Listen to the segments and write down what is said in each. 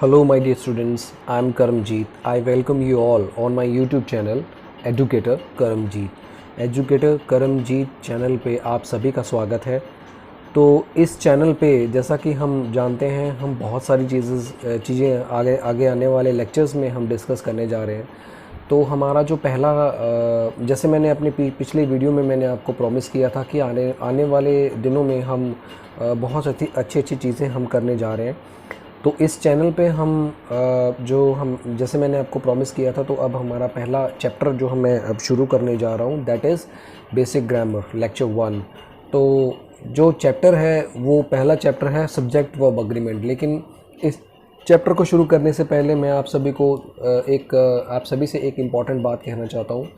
Hello, my dear students. I am Karamjeet. I welcome you all on my YouTube channel, Educator Karamjeet. Educator Karamjeet channel पे आप सभी का स्वागत है। तो इस चैनल पे जैसा कि हम जानते हैं, हम बहुत सारी चीज़ें आगे आने वाले लेक्चर्स में हम डिस्कस करने जा रहे हैं। तो हमारा जो पहला जैसे मैंने अपने पिछले वीडियो में मैंने आपको प्रॉमिस किया था कि आने वाले दिनों में हम बहुत अच्छी चीज़ें हम करने जा रहे हैं। तो इस चैनल पे हम जैसे मैंने आपको प्रॉमिस किया था, तो अब हमारा पहला चैप्टर जो मैं अब शुरू करने जा रहा हूँ, that is basic grammar lecture 1। तो जो चैप्टर है वो पहला चैप्टर है सब्जेक्ट वर्ब अग्रीमेंट। लेकिन इस चैप्टर को शुरू करने से पहले मैं आप सभी से एक इम्पॉर्टेंट बात कहना चाहता हूँ।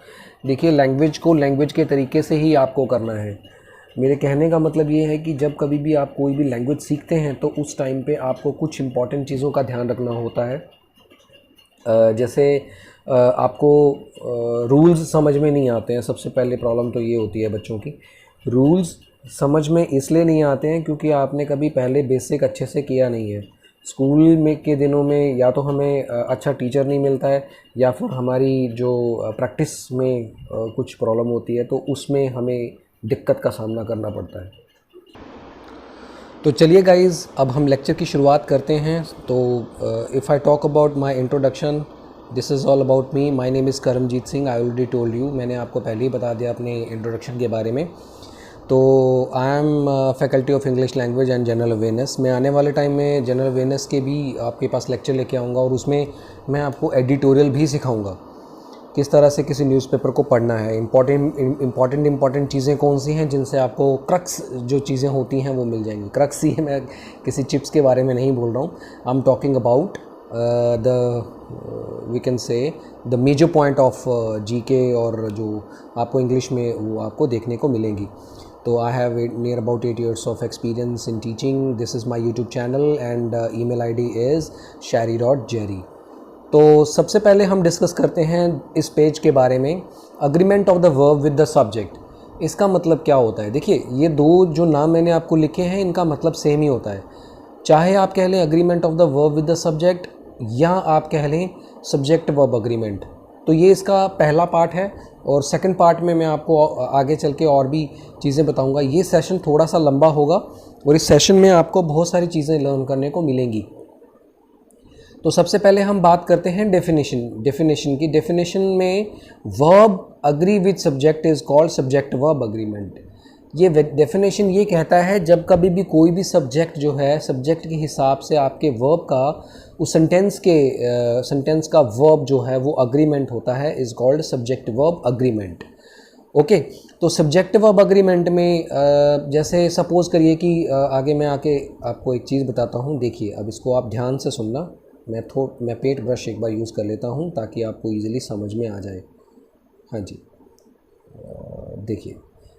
देखिए, लैंग्वेज को लैंग्वेज के तरीके से ही आपको करना है। मेरे कहने का मतलब ये है कि जब कभी भी आप कोई भी लैंग्वेज सीखते हैं तो उस टाइम पे आपको कुछ इम्पॉर्टेंट चीज़ों का ध्यान रखना होता है। जैसे आपको रूल्स समझ में नहीं आते हैं। सबसे पहले प्रॉब्लम तो ये होती है बच्चों की, रूल्स समझ में इसलिए नहीं आते हैं क्योंकि आपने कभी पहले बेसिक अच्छे से किया नहीं है। स्कूल में के दिनों में या तो हमें अच्छा टीचर नहीं मिलता है, या फिर हमारी जो प्रैक्टिस में कुछ प्रॉब्लम होती है, तो उसमें हमें दिक्कत का सामना करना पड़ता है। तो चलिए गाइज़, अब हम लेक्चर की शुरुआत करते हैं। तो if I talk about my introduction, this is all about me. My name is Karamjit Singh. I already told you, मैंने आपको पहले ही बता दिया अपने इंट्रोडक्शन के बारे में। तो I M faculty of English language and general awareness. मैं आने वाले टाइम में जनरल अवेयरनेस के भी आपके पास लेक्चर लेके आऊँगा, और उसमें मैं आपको एडिटोरियल भी सिखाऊँगा, किस तरह से किसी न्यूज़पेपर को पढ़ना है। इम्पॉर्टेंट चीज़ें कौन सी हैं जिनसे आपको क्रक्स जो चीज़ें होती हैं वो मिल जाएंगी। क्रक्स ही मैं किसी चिप्स के बारे में नहीं बोल रहा हूँ। I am talking about we can say the major point of GK, और जो आपको इंग्लिश में वो आपको देखने को मिलेंगी। तो I have near about 8 years of experience in teaching. This is my YouTube channel and email ID is shari.jerry। तो सबसे पहले हम डिस्कस करते हैं इस पेज के बारे में, agreement of the verb with the subject. इसका मतलब क्या होता है? देखिए, ये दो जो नाम मैंने आपको लिखे हैं, इनका मतलब सेम ही होता है। चाहे आप कह लें agreement of the verb with the subject, या आप कह लें सब्जेक्ट वर्ब अग्रीमेंट। तो ये इसका पहला पार्ट है, और सेकंड पार्ट में मैं आपको आगे चल के और भी चीज़ें बताऊंगा। ये सेशन थोड़ा सा लंबा होगा, और इस सेशन में आपको बहुत सारी चीज़ें लर्न करने को मिलेंगी। तो सबसे पहले हम बात करते हैं डेफिनेशन की। डेफिनेशन में verb agree with subject is called subject verb agreement. ये डेफिनेशन ये कहता है, जब कभी भी कोई भी सब्जेक्ट जो है, सब्जेक्ट के हिसाब से आपके वर्ब का, उस सेंटेंस का वर्ब जो है वो अग्रीमेंट होता है, is called subject verb agreement. Okay, तो सब्जेक्ट वर्ब अग्रीमेंट में जैसे सपोज़ करिए कि आगे मैं आके आपको एक चीज़ बताता हूँ। देखिए, अब इसको आप ध्यान से सुनना। मैं पेंट ब्रश एक बार यूज़ कर लेता हूँ ताकि आपको इजीली समझ में आ जाए। हाँ जी, देखिए,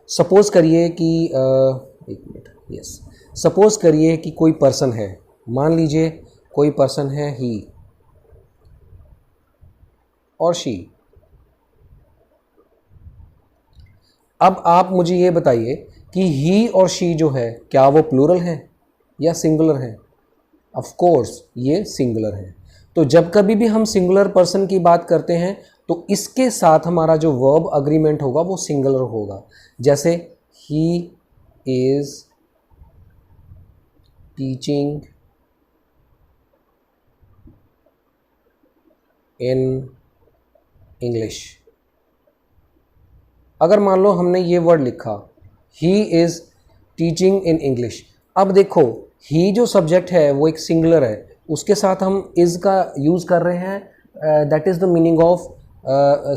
सपोज़ करिए कि एक मिनट, यस, सपोज़ करिए कि कोई पर्सन है। मान लीजिए कोई पर्सन है, ही और शी। अब आप मुझे ये बताइए कि ही और शी जो है, क्या वो प्लूरल है या सिंगुलर है? ऑफ कोर्स ये सिंगुलर है। तो जब कभी भी हम सिंगुलर पर्सन की बात करते हैं, तो इसके साथ हमारा जो वर्ब अग्रीमेंट होगा वो सिंगुलर होगा। जैसे he is teaching in English. अगर मान लो हमने ये वर्ड लिखा, he is teaching in English. अब देखो, ही जो सब्जेक्ट है वो एक सिंगुलर है, उसके साथ हम इज़ का यूज़ कर रहे हैं, that is the meaning of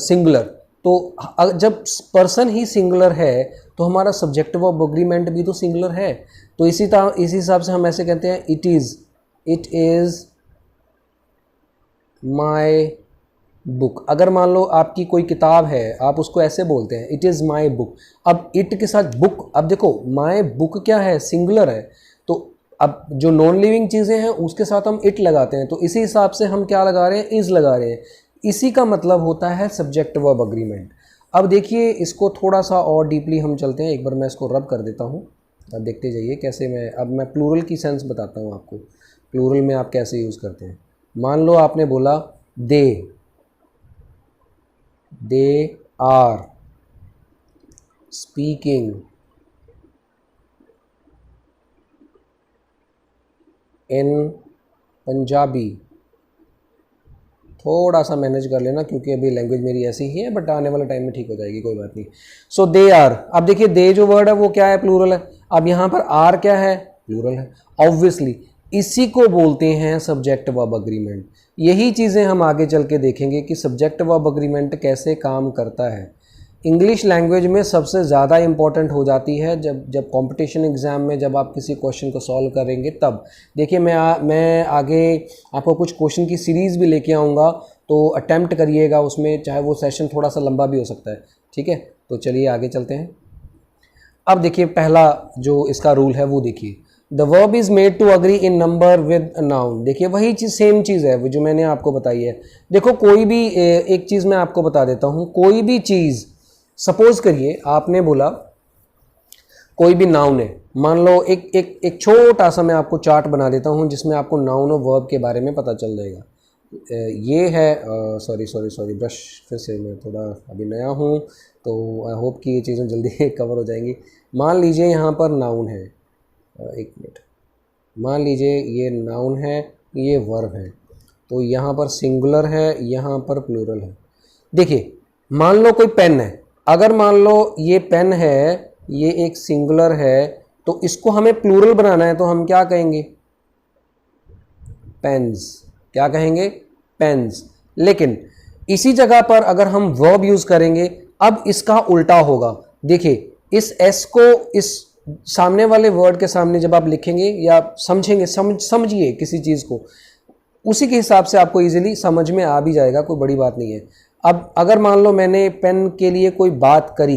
singular. तो जब पर्सन ही सिंगुलर है, तो हमारा सब्जेक्ट वर्ब अग्रीमेंट भी तो सिंगुलर है। तो इसी हिसाब से हम ऐसे कहते हैं, इट इज़ माई बुक। अगर मान लो आपकी कोई किताब है, आप उसको ऐसे बोलते हैं, इट इज़ माई बुक। अब इट के साथ बुक, अब देखो माई बुक क्या है, सिंगुलर है। तो अब जो नॉन लिविंग चीज़ें हैं उसके साथ हम इट लगाते हैं, तो इसी हिसाब से हम क्या लगा रहे हैं, इज़ लगा रहे हैं। इसी का मतलब होता है सब्जेक्ट वर्ब अग्रीमेंट। अब देखिए, इसको थोड़ा सा और डीपली हम चलते हैं। एक बार मैं इसको रब कर देता हूँ, अब देखते जाइए कैसे मैं प्लूरल की सेंस बताता हूँ आपको, प्लूरल में आप कैसे यूज़ करते हैं। मान लो आपने बोला they are speaking in Punjabi. थोड़ा सा मैनेज कर लेना क्योंकि अभी लैंग्वेज मेरी ऐसी ही है, बट आने वाले टाइम में ठीक हो जाएगी, कोई बात नहीं। सो दे आर, अब देखिए दे जो वर्ड है वो क्या है, प्लूरल है। अब यहाँ पर आर क्या है, प्लूरल है ऑब्वियसली। इसी को बोलते हैं सब्जेक्ट वर्ब अग्रीमेंट। यही चीज़ें हम आगे चल के देखेंगे कि सब्जेक्ट वर्ब अग्रीमेंट कैसे काम करता है। इंग्लिश लैंग्वेज में सबसे ज़्यादा इम्पॉर्टेंट हो जाती है जब कंपटीशन एग्ज़ाम में जब आप किसी क्वेश्चन को सॉल्व करेंगे तब। देखिए मैं आगे आपको कुछ क्वेश्चन की सीरीज़ भी लेके आऊँगा, तो अटेम्प्ट करिएगा उसमें, चाहे वो सेशन थोड़ा सा लंबा भी हो सकता है, ठीक है। तो चलिए आगे चलते हैं। अब देखिए पहला जो इसका रूल है वो देखिए, the verb is made to agree in number with noun. देखिए वही चीज़, सेम चीज़ है वो जो मैंने आपको बताई है। देखो कोई भी एक चीज़ मैं आपको बता देता हूँ, कोई भी चीज़, सपोज करिए आपने बोला कोई भी नाउन है, मान लो एक छोटा सा मैं आपको चार्ट बना देता हूँ जिसमें आपको नाउन और वर्ब के बारे में पता चल जाएगा। ये है सॉरी ब्रश, फिर से मैं थोड़ा अभी नया हूँ तो आई होप कि ये चीज़ें जल्दी कवर हो जाएंगी। मान लीजिए यहाँ पर नाउन है, एक मिनट, मान लीजिए ये नाउन है, ये वर्ब है, तो यहाँ पर सिंगुलर है, यहाँ पर प्लूरल है। देखिए मान लो कोई पेन है, अगर मान लो ये पेन है, ये एक सिंगुलर है, तो इसको हमें प्लूरल बनाना है तो हम क्या कहेंगे, पेन्स। क्या कहेंगे, पेन्स। लेकिन इसी जगह पर अगर हम वर्ब यूज करेंगे, अब इसका उल्टा होगा। देखिए इस एस को इस सामने वाले वर्ड के सामने जब आप लिखेंगे या समझेंगे, समझिए किसी चीज़ को, उसी के हिसाब से आपको इजीली समझ में आ भी जाएगा, कोई बड़ी बात नहीं है। अब अगर मान लो मैंने पेन के लिए कोई बात करी,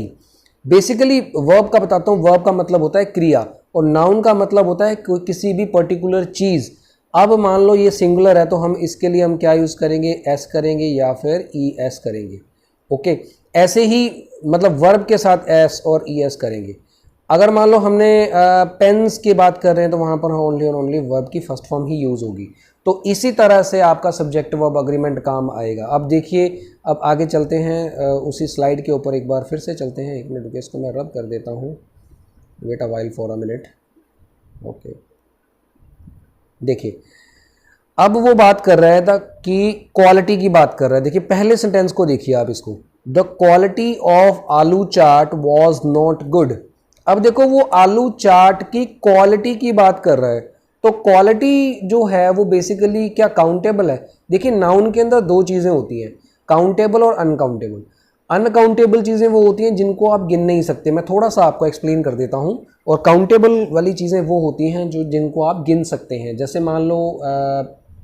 बेसिकली वर्ब का बताता हूँ, वर्ब का मतलब होता है क्रिया और नाउन का मतलब होता है कोई किसी भी पर्टिकुलर चीज़। अब मान लो ये सिंगुलर है तो हम इसके लिए हम क्या यूज़ करेंगे, एस करेंगे या फिर ई एस करेंगे। ओके, ऐसे ही मतलब वर्ब के साथ एस और ई एस करेंगे। अगर मान लो हमने पेन्स की बात कर रहे हैं तो वहाँ पर ओनली और ओनली वर्ब की फर्स्ट फॉर्म ही यूज़ होगी। तो इसी तरह से आपका सब्जेक्ट वर्ब अग्रीमेंट काम आएगा। अब देखिए, अब आगे चलते हैं, उसी स्लाइड के ऊपर एक बार फिर से चलते हैं। एक मिनट, इसको मैं रब कर देता हूँ, wait a while for a minute. Okay, देखिए अब वो बात कर रहा था कि क्वालिटी की बात कर रहा है। देखिए पहले सेंटेंस को देखिए आप इसको, द क्वालिटी ऑफ आलू चाट वॉज नॉट गुड। अब देखो वो आलू चाट की क्वालिटी की बात कर रहा है, तो क्वालिटी जो है वो बेसिकली क्या काउंटेबल है। देखिए नाउन के अंदर दो चीज़ें होती हैं, काउंटेबल और अनकाउंटेबल। अनकाउंटेबल चीज़ें वो होती हैं जिनको आप गिन नहीं सकते, मैं थोड़ा सा आपको एक्सप्लेन कर देता हूँ। और काउंटेबल वाली चीज़ें वो होती हैं जो जिनको आप गिन सकते हैं। जैसे मान लो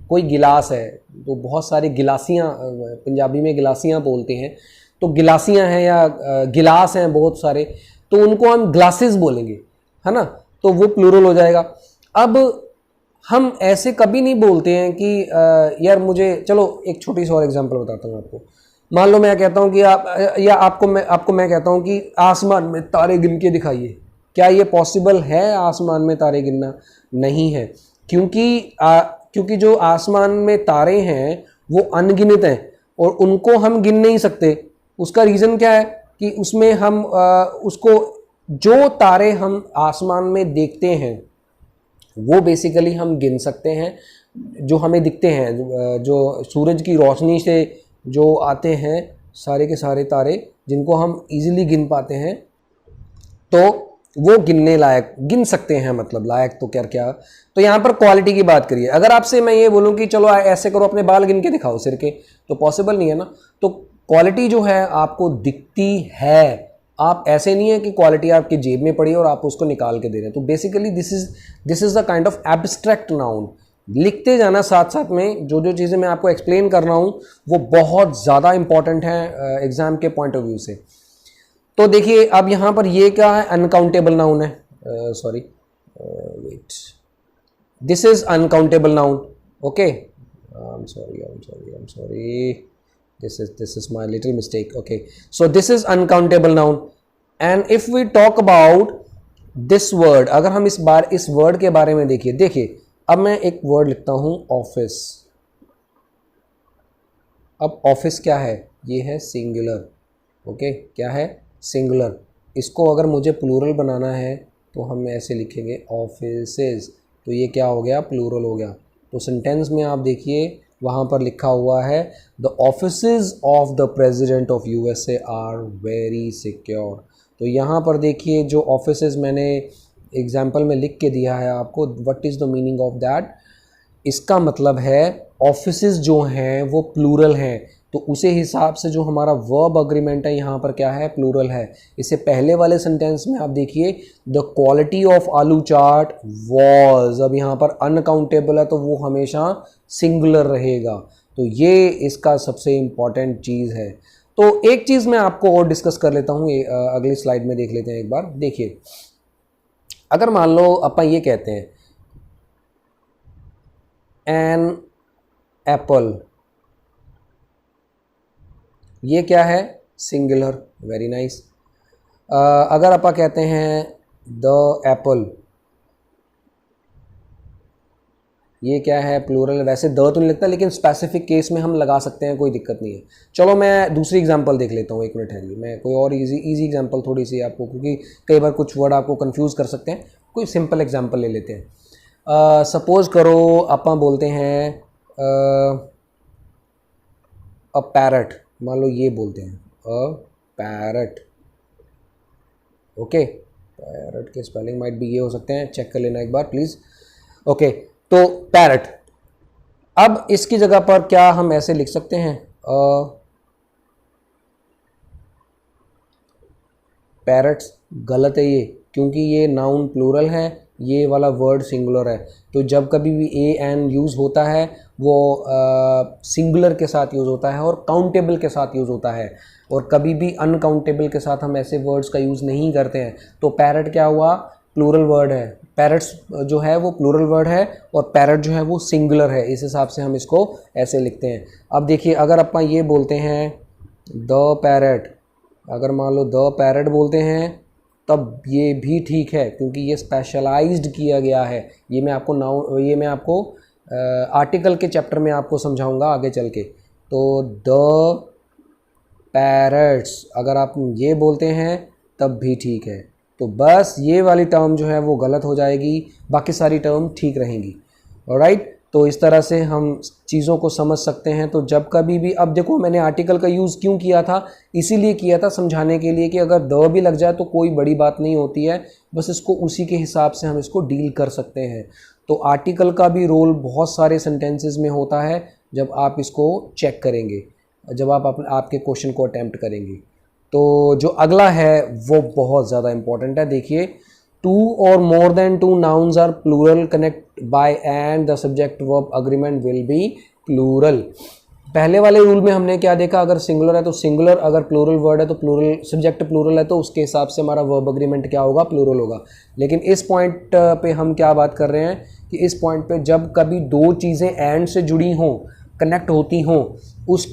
कोई गिलास है, तो बहुत सारी गिलासियाँ, पंजाबी में गिलासियाँ बोलते हैं, तो गिलासियाँ हैं या गिलास हैं बहुत सारे, तो उनको हम ग्लासेस बोलेंगे, है ना, तो वो प्लूरल हो जाएगा। अब हम ऐसे कभी नहीं बोलते हैं कि यार मुझे, चलो एक छोटी सी और एग्जांपल बताता हूँ आपको। मान लो मैं कहता हूँ कि आप या आपको मैं कहता हूँ कि आसमान में तारे गिन के दिखाइए। क्या ये पॉसिबल है आसमान में तारे गिनना? नहीं है, क्योंकि जो आसमान में तारे हैं वो अनगिनत हैं और उनको हम गिन नहीं सकते। उसका रीज़न क्या है कि उसमें हम उसको, जो तारे हम आसमान में देखते हैं वो बेसिकली हम गिन सकते हैं, जो हमें दिखते हैं, जो सूरज की रोशनी से जो आते हैं सारे के सारे तारे, जिनको हम इजीली गिन पाते हैं, तो वो गिनने लायक, गिन सकते हैं, मतलब लायक तो क्या। तो यहाँ पर क्वालिटी की बात करिए। अगर आपसे मैं ये बोलूँ कि चलो ऐसे करो, अपने बाल गिन के दिखाओ सिर के, तो पॉसिबल नहीं है ना। तो क्वालिटी जो है आपको दिखती है, आप ऐसे नहीं है कि क्वालिटी आपकी जेब में पड़ी और आप उसको निकाल के दे रहे हैं। तो basically this is the kind of abstract noun. लिखते जाना साथ साथ में, जो चीज़ें मैं आपको एक्सप्लेन कर रहा हूँ वो बहुत ज़्यादा इंपॉर्टेंट है एग्जाम के पॉइंट ऑफ व्यू से। तो देखिए अब यहाँ पर ये क्या है, अनकाउंटेबल नाउन है, sorry wait, this is uncountable noun. Okay, I am sorry, this is my little mistake. Okay, so this is uncountable noun, and if we talk about this word, अगर हम इस word के बारे में देखिए अब मैं एक word लिखता हूँ ऑफिस। अब ऑफिस क्या है, ये है सिंगुलर, ओके, क्या है, सिंगुलर। इसको अगर मुझे प्लूरल बनाना है तो हम ऐसे लिखेंगे ऑफिसेज, तो ये क्या हो गया, प्लूरल हो गया। तो सेंटेंस में आप देखिए वहाँ पर लिखा हुआ है the offices of the president of USA are very secure. तो यहाँ पर देखिए जो ऑफिसेज मैंने एग्जाम्पल में लिख के दिया है आपको, what is the meaning of that, इसका मतलब है ऑफिसेज जो हैं वो प्लूरल हैं, तो उसी हिसाब से जो हमारा वर्ब अग्रीमेंट है यहाँ पर क्या है, प्लूरल है। इससे पहले वाले सेंटेंस में आप देखिए द क्वालिटी ऑफ आलू चाट वॉज, अब यहाँ पर अनकाउंटेबल है तो वो हमेशा सिंगुलर रहेगा। तो ये इसका सबसे इम्पॉर्टेंट चीज़ है। तो एक चीज़ मैं आपको और डिस्कस कर लेता हूँ, अगली स्लाइड में देख लेते हैं एक बार। देखिए अगर मान लो अपन ये कहते हैं एन एप्पल, ये क्या है, सिंगुलर, वेरी नाइस। अगर अपन कहते हैं द एप्पल, ये क्या है, प्लूरल। वैसे द तो नहीं लगता लेकिन स्पेसिफिक केस में हम लगा सकते हैं, कोई दिक्कत नहीं है। चलो मैं दूसरी एग्जांपल देख लेता हूँ, एक मिनट है, मैं कोई और इजी एग्जांपल थोड़ी सी आपको, क्योंकि कई बार कुछ वर्ड आपको कंफ्यूज कर सकते हैं। कोई सिंपल एग्जांपल ले लेते हैं। सपोज करो अपन बोलते हैं अ पैरट, मान लो ये बोलते हैं अ पैरट, ओके। पैरट के स्पेलिंग माइट भी ये हो सकते हैं, चेक कर लेना एक बार प्लीज़, ओके। तो पैरट, अब इसकी जगह पर क्या हम ऐसे लिख सकते हैं, पैरट्स, गलत है ये, क्योंकि ये नाउन प्लूरल है, ये वाला वर्ड सिंगुलर है। तो जब कभी भी ए एन यूज़ होता है वो सिंगुलर के साथ यूज़ होता है और काउंटेबल के साथ यूज़ होता है, और कभी भी अनकाउंटेबल के साथ हम ऐसे वर्ड्स का यूज़ नहीं करते हैं। तो पैरट क्या हुआ, प्लूरल वर्ड है, पैरट्स जो है वो प्लूरल वर्ड है और पैरट जो है वो सिंगुलर है, इस हिसाब से हम इसको ऐसे लिखते हैं। अब देखिए अगर अपन ये बोलते हैं द पैरट, अगर मान लो द पैरट बोलते हैं तब ये भी ठीक है, क्योंकि ये स्पेशलाइज्ड किया गया है। ये मैं आपको आर्टिकल के चैप्टर में आपको समझाऊंगा आगे चल के। तो द पैरट्स अगर आप ये बोलते हैं तब भी ठीक है। तो बस ये वाली टर्म जो है वो गलत हो जाएगी, बाकी सारी टर्म ठीक रहेंगी, ऑलराइट। तो इस तरह से हम चीज़ों को समझ सकते हैं। तो जब कभी भी, अब देखो मैंने आर्टिकल का यूज़ क्यों किया था, इसीलिए किया था समझाने के लिए कि अगर द भी लग जाए तो कोई बड़ी बात नहीं होती है, बस इसको उसी के हिसाब से हम इसको डील कर सकते हैं। तो आर्टिकल का भी रोल बहुत सारे सेंटेंसेस में होता है जब आप इसको चेक करेंगे, जब आप आपके क्वेश्चन को अटैम्प्ट करेंगे। तो जो अगला है वो बहुत ज़्यादा इंपॉर्टेंट है। देखिए, टू और more than two nouns are plural connect by and the subject verb agreement will be plural. पहले वाले रूल में हमने क्या देखा, अगर सिंगुलर है तो सिंगुलर, अगर प्लूरल वर्ड है तो प्लूरल, सब्जेक्ट प्लूरल है तो उसके हिसाब से हमारा वर्ब अग्रीमेंट क्या होगा, प्लूरल होगा। लेकिन इस पॉइंट पे हम क्या बात कर रहे हैं कि इस पॉइंट पे जब कभी दो चीज़ें एंड से जुड़ी हों, कनेक्ट होती हों, उस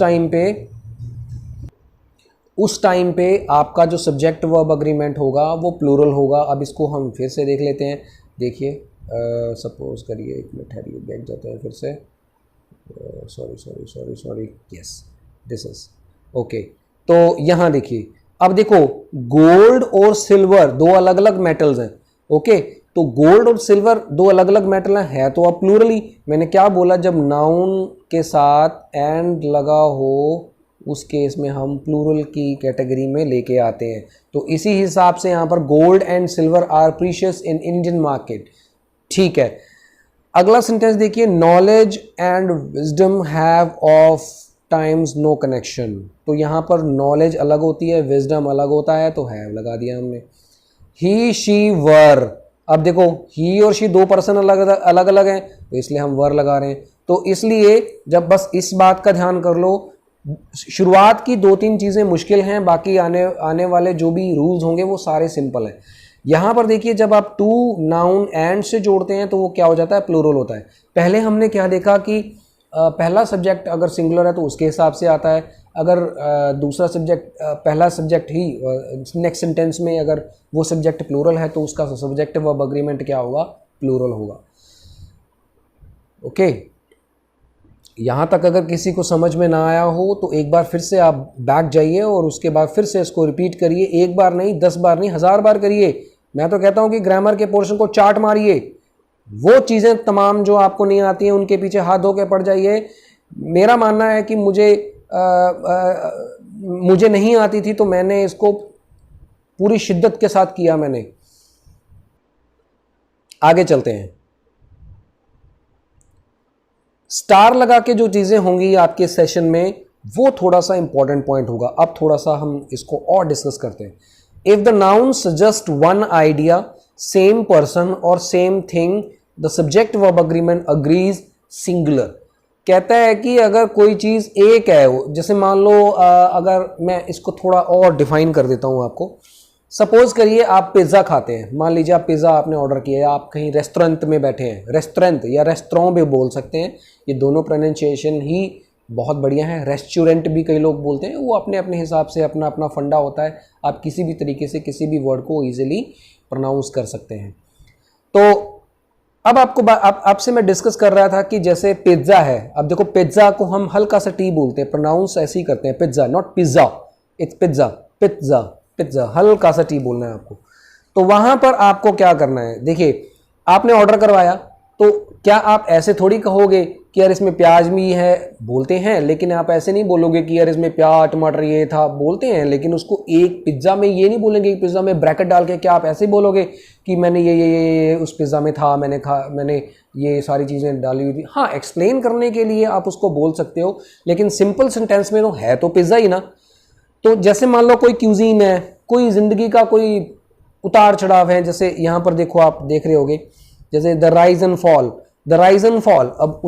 टाइम पे आपका जो सब्जेक्ट वर्ब अग्रीमेंट होगा वो प्लूरल होगा। अब इसको हम फिर से देख लेते हैं। देखिए सपोज करिए, एक मिनट ठहरिए, बैठ जाते हैं फिर से, sorry, yes this is okay. तो यहाँ देखिए, अब देखो गोल्ड और सिल्वर दो अलग अलग मेटल्स हैं, ओके। तो गोल्ड और सिल्वर दो अलग अलग मेटल है तो अब प्लूरल ही। मैंने क्या बोला, जब नाउन के साथ एंड लगा हो उस केस में हम प्लूरल की कैटेगरी में लेके आते हैं। तो इसी हिसाब से यहाँ पर gold and silver are precious in Indian market, ठीक है। अगला सेंटेंस देखिए, knowledge and wisdom have of times no connection. तो यहाँ पर नॉलेज अलग होती है, विजडम अलग होता है, तो हैव लगा दिया हमने। ही शी वर, अब देखो ही और शी दो पर्सन अलग अलग हैं तो इसलिए हम वर लगा रहे हैं। तो इसलिए जब बस इस बात का ध्यान कर लो, शुरुआत की दो तीन चीज़ें मुश्किल हैं, बाकी आने वाले जो भी रूल्स होंगे वो सारे सिंपल हैं। यहाँ पर देखिए, जब आप टू नाउन एंड से जोड़ते हैं तो वो क्या हो जाता है, प्लूरल होता है। पहले हमने क्या देखा कि पहला सब्जेक्ट अगर सिंगुलर है तो उसके हिसाब से आता है, अगर दूसरा सब्जेक्ट, पहला सब्जेक्ट ही नेक्स्ट सेंटेंस में अगर वो सब्जेक्ट प्लूरल है तो उसका सब्जेक्ट वर्ब अग्रीमेंट क्या होगा, प्लूरल होगा, ओके। यहाँ तक अगर किसी को समझ में ना आया हो तो एक बार फिर से आप बैक जाइए और उसके बाद फिर से इसको रिपीट करिए, एक बार नहीं, 10 बार नहीं, 1000 बार करिए। मैं तो कहता हूँ कि ग्रामर के पोर्शन को चार्ट मारिए, वो चीज़ें तमाम जो आपको नहीं आती हैं उनके पीछे हाथ धो के पड़ जाइए। मेरा मानना है कि मुझे नहीं आती थी तो मैंने इसको पूरी शिद्दत के साथ किया। मैंने आगे चलते हैं। स्टार लगा के जो चीज़ें होंगी आपके सेशन में वो थोड़ा सा इंपॉर्टेंट पॉइंट होगा। अब थोड़ा सा हम इसको और डिस्कस करते हैं। If the noun suggest one idea, same person और same thing, the subject verb agreement agrees singular. कहता है कि अगर कोई चीज़ एक है, जैसे मान लो अगर मैं इसको थोड़ा और डिफाइन कर देता हूँ आपको। सपोज करिए आप पिज़्ज़ा खाते हैं, मान लीजिए आप पिज़्ज़ा आपने ऑर्डर किया है, आप कहीं रेस्टोरेंट में बैठे हैं, रेस्टोरेंट या रेस्टोरों भी बोल सकते हैं, ये दोनों प्रोनाउंसिएशन ही बहुत बढ़िया है। रेस्टोरेंट भी कई लोग बोलते हैं, वो अपने अपने हिसाब से अपना अपना फंडा होता है, आप किसी भी तरीके से किसी भी वर्ड को ईजिली प्रोनाउंस कर सकते हैं। तो अब आपसे मैं डिस्कस कर रहा था कि जैसे पिज़्ज़ा है, अब देखो पिज़्ज़ा को हम हल्का सा टी बोलते हैं, प्रोनाउंस ऐसे ही करते हैं, pizza, not pizza, eats pizza, pizza, pizza, हल्का सा टी बोलना है आपको। तो वहां पर आपको क्या करना है, देखिए आपने ऑर्डर करवाया तो क्या आप ऐसे थोड़ी कहोगे कि यार इसमें प्याज भी है, बोलते हैं, लेकिन आप ऐसे नहीं बोलोगे कि यार इसमें प्याज टमाटर ये था, बोलते हैं, लेकिन उसको एक पिज़्ज़ा में ये नहीं बोलेंगे कि पिज़्ज़ा में ब्रैकेट डाल के, क्या आप ऐसे बोलोगे कि मैंने ये उस पिज़्ज़ा में था, मैंने ये सारी चीज़ें डाली हुई थी। हाँ, एक्सप्लेन करने के लिए आप उसको बोल सकते हो, लेकिन सिंपल सेंटेंस में तो है तो पिज़्ज़ा ही ना। तो जैसे मान लो कोई क्यूजीन है, कोई ज़िंदगी का कोई उतार चढ़ाव है, जैसे यहाँ पर देखो आप देख रहे होगे, जैसे the rise and fall, the rise and fall, अब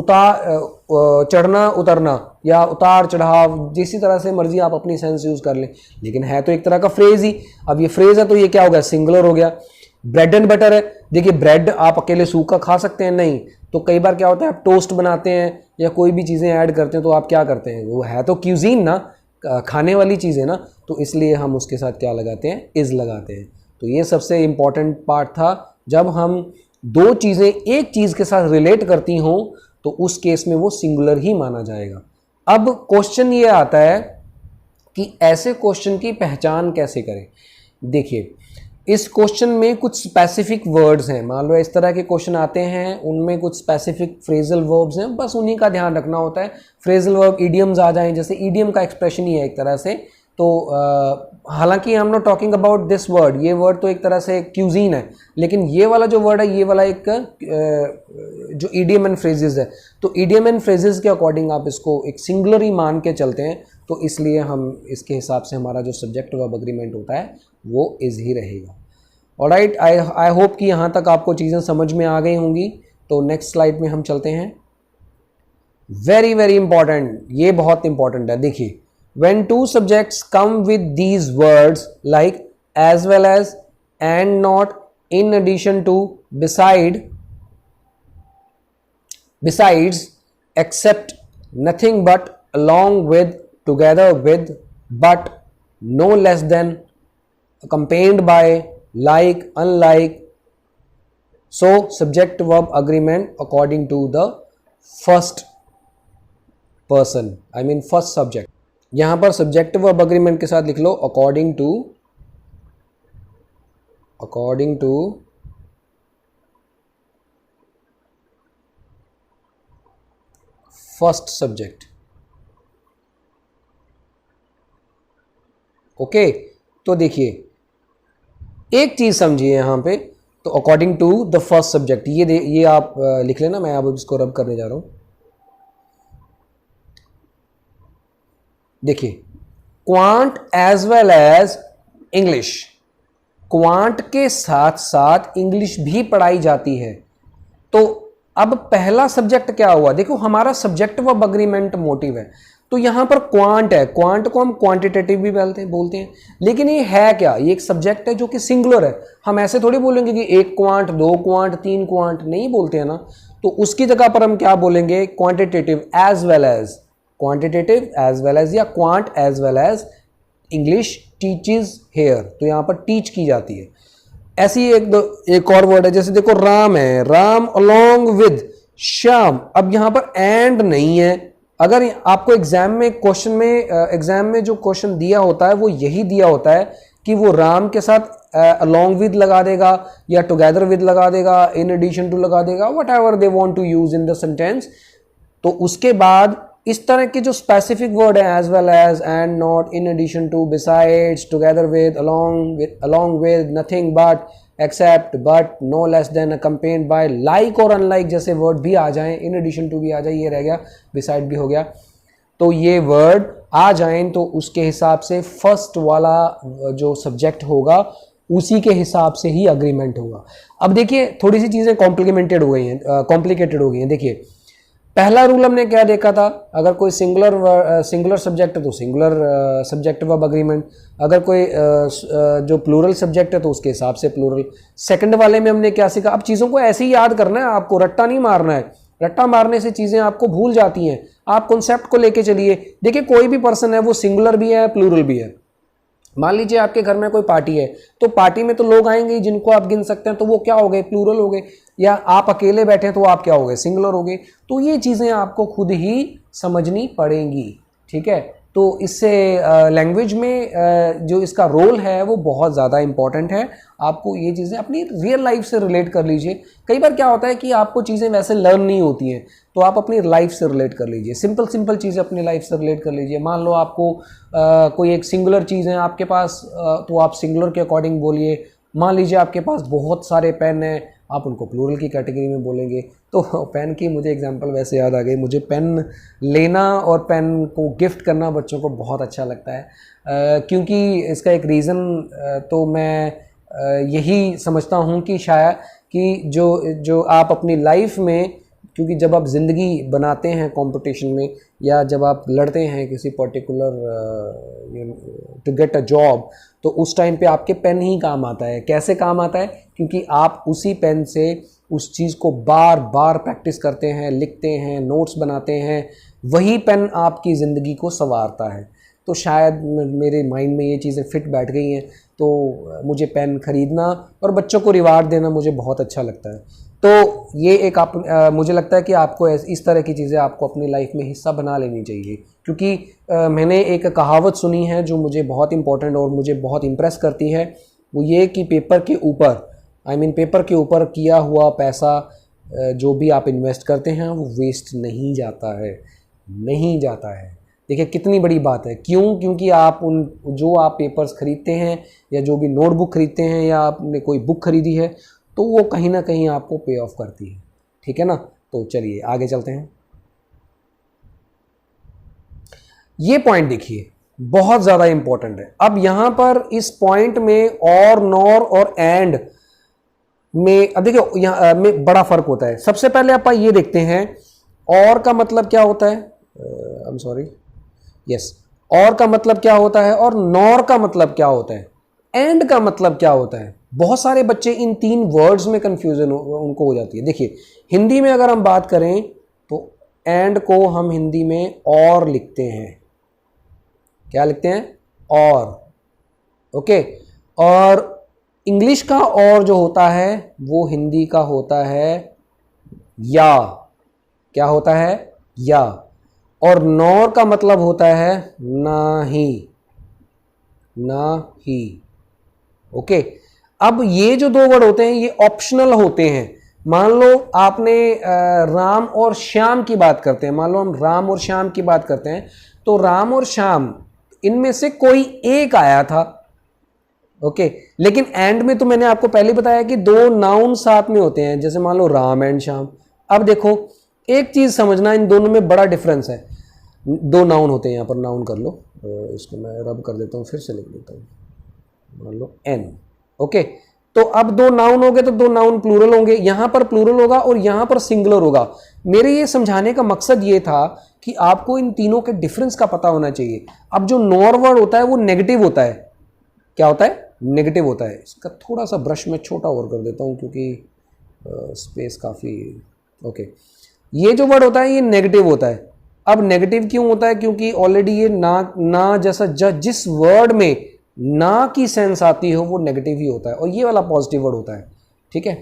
चढ़ना उतरना या उतार चढ़ाव, जिसी तरह से मर्जी आप अपनी सेंस यूज़ कर लें, लेकिन है तो एक तरह का फ्रेज ही। अब ये फ्रेज है तो ये क्या हो गया, सिंगुलर हो गया। ब्रेड एंड बटर है, देखिए ब्रेड आप अकेले सूखा खा सकते हैं नहीं, तो कई बार क्या होता है आप टोस्ट बनाते हैं या कोई भी चीज़ें ऐड करते हैं तो आप क्या करते हैं, वो है तो क्यूजीन ना, खाने वाली चीज़ है ना, तो इसलिए हम उसके साथ क्या लगाते हैं, इज़ लगाते हैं। तो ये सबसे इम्पॉर्टेंट पार्ट था। जब हम दो चीज़ें एक चीज़ के साथ रिलेट करती हों तो उस केस में वो सिंगुलर ही माना जाएगा। अब क्वेश्चन ये आता है कि ऐसे क्वेश्चन की पहचान कैसे करें। देखिए इस क्वेश्चन में कुछ स्पेसिफिक वर्ड्स हैं, मान लो इस तरह के क्वेश्चन आते हैं, उनमें कुछ स्पेसिफिक फ्रेजल वर्ब्स हैं, बस उन्हीं का ध्यान रखना होता है। फ्रेजल वर्ब इडियम्स आ जाएं, जैसे इडियम का एक्सप्रेशन ही है एक तरह से, तो हालांकि I am not talking about this word, ये वर्ड तो एक तरह से क्यूजीन है, लेकिन ये वाला जो वर्ड है, ये वाला एक जो इडियम एंड फ्रेजेस है, तो इडियम एंड फ्रेजेस के अकॉर्डिंग आप इसको एक सिंगुलर ही मान के चलते हैं, तो इसलिए हम इसके हिसाब से हमारा जो सब्जेक्ट वर्ब अग्रीमेंट होता है वो इज ही रहेगा। ऑलराइट, आई होप कि यहाँ तक आपको चीज़ें समझ में आ गई होंगी। तो नेक्स्ट स्लाइड में हम चलते हैं। वेरी वेरी इंपॉर्टेंट, ये बहुत इंपॉर्टेंट है। देखिए when two subjects come with these words like as well as and not, in addition to, besides, except, nothing but, along with, together with, but, no less than, accompanied by, like, unlike, so subject verb agreement according to the first person, I mean first subject। यहां पर subject verb agreement के साथ लिख लो according to first subject. Okay, तो देखिए एक चीज समझिए यहां पे, तो according to the first subject, ये आप लिख लेना, मैं अब इसको रब करने जा रहा हूं। देखिए quant as well as English, quant के साथ साथ इंग्लिश भी पढ़ाई जाती है। तो अब पहला सब्जेक्ट क्या हुआ, देखो हमारा सब्जेक्ट वर्ब अग्रीमेंट मोटिव है, तो यहां पर क्वांट है, क्वांट को हम क्वांटिटेटिव भी बोलते हैं, लेकिन ये है क्या, ये एक सब्जेक्ट है जो कि सिंगुलर है। हम ऐसे थोड़ी बोलेंगे कि एक क्वांट, दो क्वांट, तीन क्वांट, नहीं बोलते हैं ना, तो उसकी जगह पर हम क्या बोलेंगे, quantitative as well as, quantitative as well as, या quant as well as English teaches here, तो यहां पर टीच की जाती है। ऐसी एक और वर्ड है, जैसे देखो राम है, राम अलोंग विद श्याम, अब यहां पर एंड नहीं है, अगर आपको एग्जाम में जो क्वेश्चन दिया होता है वो यही दिया होता है कि वो राम के साथ along with लगा देगा या together with लगा देगा, in addition to लगा देगा, whatever they want to use in the sentence, तो उसके बाद इस तरह के जो स्पेसिफिक वर्ड है as well as, and, not, in addition to, besides, together with, along with, nothing but, except, but, no less than, accompanied by, like और unlike जैसे वर्ड भी आ जाएं, in addition to भी आ जाए, ये रह गया, beside भी हो गया, तो ये वर्ड आ जाएं तो उसके हिसाब से फर्स्ट वाला जो सब्जेक्ट होगा उसी के हिसाब से ही अग्रीमेंट होगा। अब देखिए थोड़ी सी चीज़ें कॉम्प्लिकेटेड हो गई हैं। देखिए पहला रूल हमने क्या देखा था, अगर कोई सिंगुलर सब्जेक्ट है तो सिंगुलर सब्जेक्ट वर्ब अग्रीमेंट, अगर कोई जो प्लूरल सब्जेक्ट है तो उसके हिसाब से प्लूरल। सेकंड वाले में हमने क्या सीखा, अब चीज़ों को ऐसे ही याद करना है, आपको रट्टा नहीं मारना है, रट्टा मारने से चीज़ें आपको भूल जाती हैं। आप कॉन्सेप्ट को लेके चलिए। देखिए कोई भी पर्सन है वो सिंगुलर भी है प्लूरल भी है। मान लीजिए आपके घर में कोई पार्टी है तो पार्टी में तो लोग आएंगे जिनको आप गिन सकते हैं, तो वो क्या हो गए, प्लूरल हो गए। या आप अकेले बैठे हैं तो आप क्या हो गए, सिंगुलर हो गए। तो ये चीज़ें आपको खुद ही समझनी पड़ेंगी, ठीक है। तो इससे लैंग्वेज में जो इसका रोल है वो बहुत ज़्यादा इंपॉर्टेंट है। आपको ये चीज़ें अपनी रियल लाइफ से रिलेट कर लीजिए। कई बार क्या होता है कि आपको चीज़ें वैसे लर्न नहीं होती हैं, तो आप अपनी लाइफ से रिलेट कर लीजिए। सिंपल चीज़ें अपनी लाइफ से रिलेट कर लीजिए। मान लो आपको कोई एक सिंगुलर चीज़ है आपके पास, तो आप सिंगुलर के अकॉर्डिंग बोलिए। मान लीजिए आपके पास बहुत सारे पेन हैं, आप उनको प्लूरल की कैटेगरी में बोलेंगे। तो पेन की मुझे एग्जांपल वैसे याद आ गई। मुझे पेन लेना और पेन को गिफ्ट करना बच्चों को बहुत अच्छा लगता है, क्योंकि इसका एक रीज़न तो मैं यही समझता हूँ कि शायद कि जो आप अपनी लाइफ में, क्योंकि जब आप ज़िंदगी बनाते हैं कंपटीशन में या जब आप लड़ते हैं किसी particular to get a job, तो उस टाइम पे आपके पेन ही काम आता है। कैसे काम आता है, क्योंकि आप उसी पेन से उस चीज़ को बार बार प्रैक्टिस करते हैं, लिखते हैं, नोट्स बनाते हैं। वही पेन आपकी ज़िंदगी को संवारता है। तो शायद मेरे माइंड में ये चीज़ें फिट बैठ गई हैं, तो मुझे पेन ख़रीदना और बच्चों को रिवार्ड देना मुझे बहुत अच्छा लगता है। तो ये एक मुझे लगता है कि आपको इस तरह की चीज़ें आपको अपनी लाइफ में हिस्सा बना लेनी चाहिए। क्योंकि मैंने एक कहावत सुनी है जो मुझे बहुत इंपॉर्टेंट और मुझे बहुत इम्प्रेस करती है। वो ये कि पेपर के ऊपर किया हुआ पैसा जो भी आप इन्वेस्ट करते हैं वो वेस्ट नहीं जाता है। देखिए कितनी बड़ी बात है। क्यों? क्योंकि आप जो आप पेपर्स खरीदते हैं या जो भी नोटबुक खरीदते हैं या आपने कोई बुक खरीदी है, तो वो कहीं ना कहीं आपको पे ऑफ करती है, ठीक है ना। तो चलिए आगे चलते हैं। ये पॉइंट देखिए बहुत ज़्यादा इंपॉर्टेंट है। अब यहाँ पर इस पॉइंट में और, नॉर और एंड में, अब देखिए यहाँ में बड़ा फ़र्क होता है। सबसे पहले आप ये देखते हैं और का मतलब क्या होता है, और का मतलब क्या होता है और नॉर का मतलब क्या होता है, एंड का मतलब क्या होता है। बहुत सारे बच्चे इन तीन वर्ड्स में कंफ्यूजन उनको हो जाती है। देखिए हिंदी में अगर हम बात करें तो एंड को हम हिंदी में और लिखते हैं। क्या लिखते हैं? और, ओके। और इंग्लिश का और जो होता है वो हिंदी का होता है या। क्या होता है? या। और नॉर का मतलब होता है ना ही, ओके। अब ये जो दो वर्ड होते हैं ये ऑप्शनल होते हैं। मान लो आपने राम और श्याम की बात करते हैं, मान लो हम राम और श्याम की बात करते हैं, तो राम और श्याम इनमें से कोई एक आया था, ओके। लेकिन एंड में तो मैंने आपको पहले बताया कि दो नाउन साथ में होते हैं, जैसे मान लो राम एंड श्याम। अब देखो एक चीज समझना, इन दोनों में बड़ा डिफरेंस है। दो नाउन होते हैं, यहाँ पर नाउन कर लो, इसको मैं रब कर देता हूँ, फिर से लिख देता हूँ, मान लो एन, ओके। तो अब दो नाउन हो गए तो दो नाउन प्लूरल होंगे, यहां पर प्लूरल होगा और यहां पर सिंगुलर होगा। मेरे ये समझाने का मकसद ये था कि आपको इन तीनों के डिफरेंस का पता होना चाहिए। अब जो नॉर वर्ड होता है वो नेगेटिव होता है। क्या होता है? नेगेटिव होता है। इसका थोड़ा सा ब्रश में छोटा और कर देता हूं क्योंकि स्पेस काफ़ी, ओके। ये जो वर्ड होता है ये नेगेटिव होता है। अब नेगेटिव क्यों होता है? क्योंकि ऑलरेडी ये ना जैसा जिस वर्ड में ना की सेंस आती हो वो नेगेटिव ही होता है, और ये वाला पॉजिटिव वर्ड होता है, ठीक है।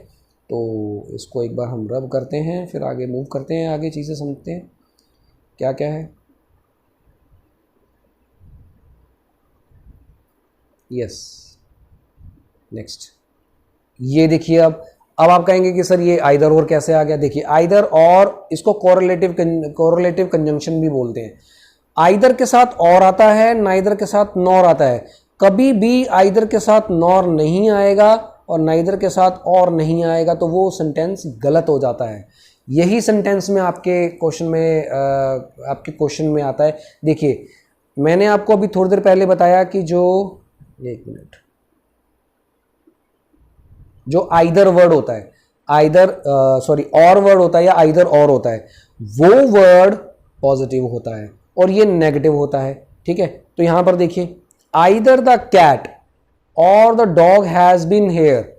तो इसको एक बार हम रब करते हैं, फिर आगे मूव करते हैं, आगे चीज़ें समझते हैं। क्या क्या है? Yes, next. ये देखिए, अब आप कहेंगे कि सर ये आइदर और कैसे आ गया? देखिए, आइदर और, इसको कोरिलेटिव कंजंक्शन भी बोलते हैं। आइदर के साथ और आता है, नाइदर के साथ नॉर आता है। कभी भी आइदर के साथ नॉर नहीं आएगा और नाइदर के साथ और नहीं आएगा तो वो सेंटेंस गलत हो जाता है। यही सेंटेंस में आपके क्वेश्चन में आता है। देखिए, मैंने आपको अभी थोड़ी देर पहले बताया कि जो आइदर वर्ड होता है, और वर्ड होता है या आइदर और होता है, वो वर्ड पॉजिटिव होता है और ये नेगेटिव होता है। ठीक है, तो यहां पर देखिए, आइदर द कैट और the dog has been here,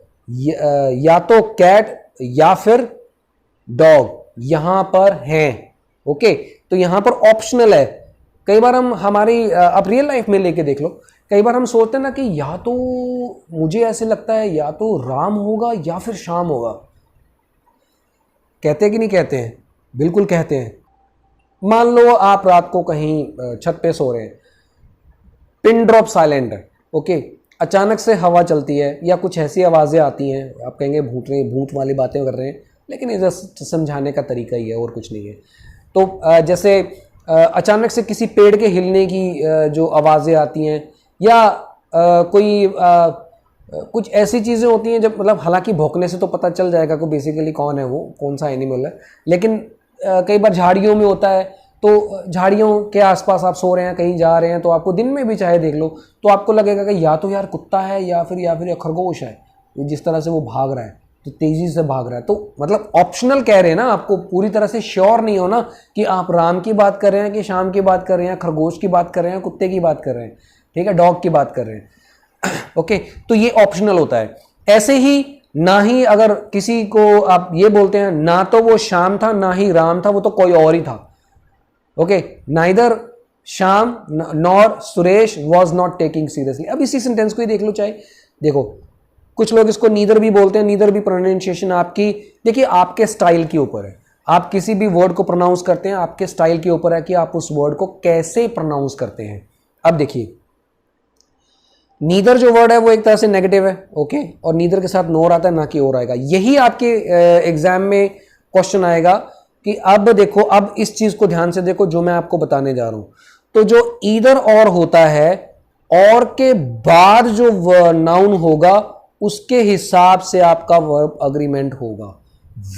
या तो कैट या फिर डॉग यहां पर हैं। ओके, तो यहां पर ऑप्शनल है। कई बार हम आप रियल लाइफ में लेके देख लो, कई बार हम सोचते हैं ना कि या तो मुझे ऐसे लगता है या तो राम होगा या फिर शाम होगा। कहते हैं कि नहीं कहते हैं? बिल्कुल कहते हैं। मान लो आप रात को कहीं छत पे सो रहे हैं, पिन ड्रॉप साइलेंट है। ओके, अचानक से हवा चलती है या कुछ ऐसी आवाज़ें आती हैं, आप कहेंगे भूत वाली बातें कर रहे हैं, लेकिन ये समझाने का तरीका ही है और कुछ नहीं है। तो जैसे अचानक से किसी पेड़ के हिलने की जो आवाज़ें आती हैं, या कोई कुछ ऐसी चीज़ें होती हैं जब, मतलब हालांकि भौंकने से तो पता चल जाएगा कि बेसिकली कौन है वो, कौन सा एनिमल है, लेकिन कई बार झाड़ियों में होता है। तो झाड़ियों के आसपास आप सो रहे हैं, कहीं जा रहे हैं, तो आपको दिन में भी चाहे देख लो तो आपको लगेगा कि या तो यार कुत्ता है या फिर खरगोश है, जिस तरह से वो भाग रहा है, तो तेजी से भाग रहा है। तो मतलब ऑप्शनल कह रहे हैं ना, आपको पूरी तरह से श्योर नहीं हो ना कि आप राम की बात कर रहे हैं कि शाम की बात कर रहे हैं, खरगोश की बात कर रहे हैं, कुत्ते की बात कर रहे हैं, ठीक है, डॉग की बात कर रहे हैं। ओके, तो ये ऑप्शनल होता है। ऐसे ही ना ही अगर किसी को आप ये बोलते हैं ना तो वो शाम था ना ही राम था, वो तो कोई और ही था। Okay, neither Shyam nor Suresh was not taking seriously. अब इसी सेंटेंस को ही देख लो, चाहे देखो कुछ लोग इसको नीदर भी बोलते हैं, नीदर भी प्रोनाउंसिएशन आपकी, देखिए आपके स्टाइल के ऊपर है। आप किसी भी वर्ड को प्रोनाउंस करते हैं, आपके स्टाइल के ऊपर है कि आप उस वर्ड को कैसे प्रोनाउंस करते हैं। अब देखिए, नीदर जो वर्ड है वो एक तरह से नेगेटिव है, ओके, और नीदर के साथ नोर आता है, ना कि और आएगा। यही आपके एग्जाम में क्वेश्चन आएगा कि अब देखो, अब इस चीज को ध्यान से देखो जो मैं आपको बताने जा रहा हूं। तो जो ईदर और होता है, और के बाद जो नाउन होगा उसके हिसाब से आपका वर्ब अग्रीमेंट होगा।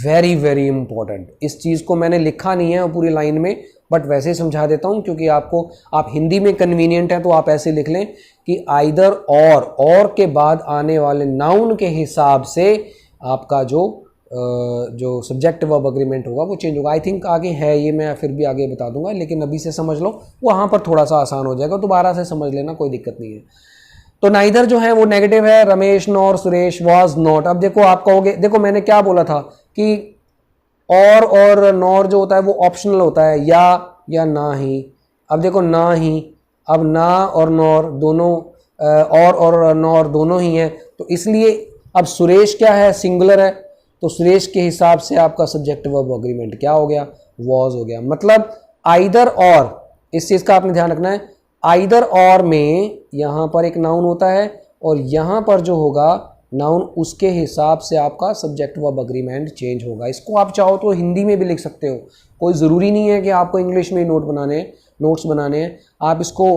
Very very important. इस चीज को मैंने लिखा नहीं है पूरी लाइन में, बट वैसे ही समझा देता हूं क्योंकि आप हिंदी में कन्वीनियंट है तो आप ऐसे लिख लें कि आइदर और के बाद आने वाले नाउन के हिसाब से आपका जो सब्जेक्ट वर्ब अग्रीमेंट होगा वो चेंज होगा। आई थिंक आगे है, ये मैं फिर भी आगे बता दूंगा, लेकिन अभी से समझ लो, वहां पर थोड़ा सा आसान हो जाएगा, दोबारा से समझ लेना, कोई दिक्कत नहीं है। तो नाइदर जो है वो नेगेटिव है, Ramesh nor Suresh was not. अब देखो, आप कहोगे, देखो मैंने क्या बोला था कि और नॉर जो होता है वो ऑप्शनल होता है, या ना ही। अब देखो ना ही, अब ना और नॉर दोनों, और नॉर दोनों ही हैं, तो इसलिए अब सुरेश क्या है, सिंगुलर है, तो सुरेश के हिसाब से आपका सब्जेक्ट वर्ब अग्रीमेंट क्या हो गया, वॉज हो गया। मतलब आइदर और, इस चीज का आपने ध्यान रखना है, आइदर और में यहां पर एक नाउन होता है और यहां पर जो होगा नाउन, उसके हिसाब से आपका सब्जेक्ट वर्ब अग्रीमेंट चेंज होगा। इसको आप चाहो तो हिंदी में भी लिख सकते हो, कोई ज़रूरी नहीं है कि आपको इंग्लिश में ही नोट्स बनाने हैं। आप इसको